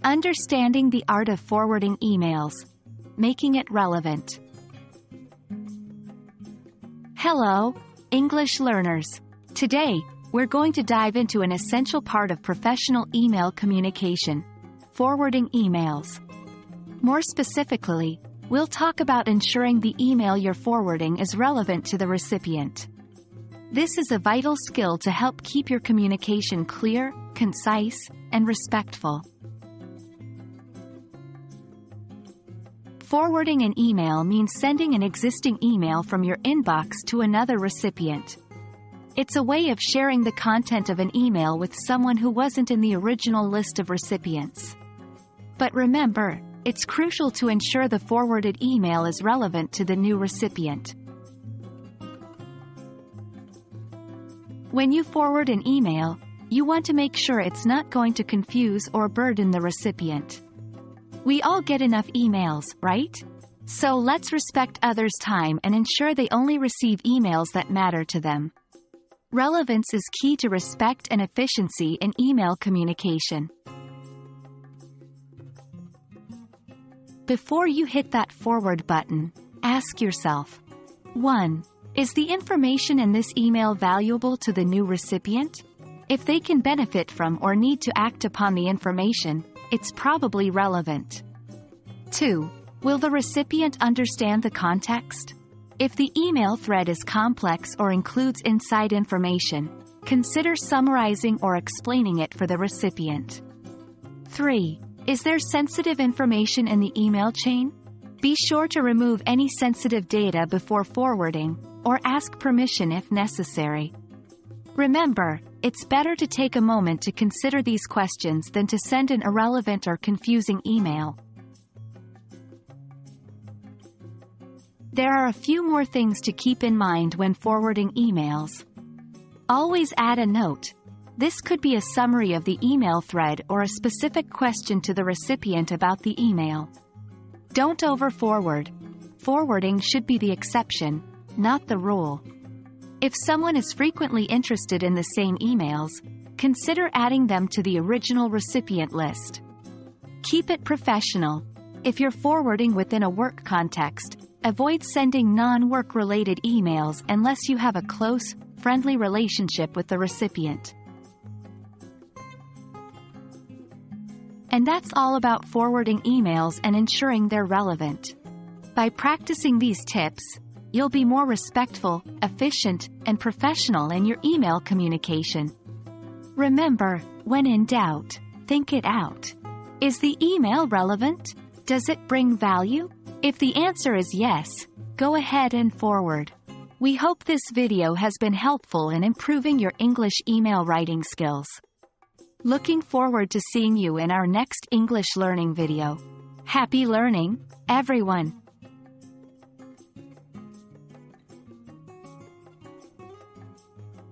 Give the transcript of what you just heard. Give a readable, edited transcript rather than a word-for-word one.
Understanding the art of forwarding emails. Making it relevant. Hello, English learners. Today, we're going to dive into an essential part of professional email communication: forwarding emails. More specifically, we'll talk about ensuring the email you're forwarding is relevant to the recipient. This is a vital skill to help keep your communication clear, concise, and respectful. Forwarding an email means sending an existing email from your inbox to another recipient. It's a way of sharing the content of an email with someone who wasn't in the original list of recipients. But remember, it's crucial to ensure the forwarded email is relevant to the new recipient. When you forward an email, you want to make sure it's not going to confuse or burden the recipient. We all get enough emails, right? So let's respect others' time and ensure they only receive emails that matter to them. Relevance is key to respect and efficiency in email communication. Before you hit that forward button, ask yourself: 1. Is the information in this email valuable to the new recipient? If they can benefit from or need to act upon the information, it's probably relevant. 2. Will the recipient understand the context? If the email thread is complex or includes inside information, consider summarizing or explaining it for the recipient. 3. Is there sensitive information in the email chain? Be sure to remove any sensitive data before forwarding, or ask permission if necessary. Remember, it's better to take a moment to consider these questions than to send an irrelevant or confusing email. There are a few more things to keep in mind when forwarding emails. Always add a note. This could be a summary of the email thread or a specific question to the recipient about the email. Don't over-forward. Forwarding should be the exception, not the rule. If someone is frequently interested in the same emails, consider adding them to the original recipient list. Keep it professional. If you're forwarding within a work context, avoid sending non-work related emails unless you have a close, friendly relationship with the recipient. And that's all about forwarding emails and ensuring they're relevant. By practicing these tips, you'll be more respectful, efficient, and professional in your email communication. Remember, when in doubt, think it out. Is the email relevant? Does it bring value? If the answer is yes, go ahead and forward. We hope this video has been helpful in improving your English email writing skills. Looking forward to seeing you in our next English learning video. Happy learning, everyone!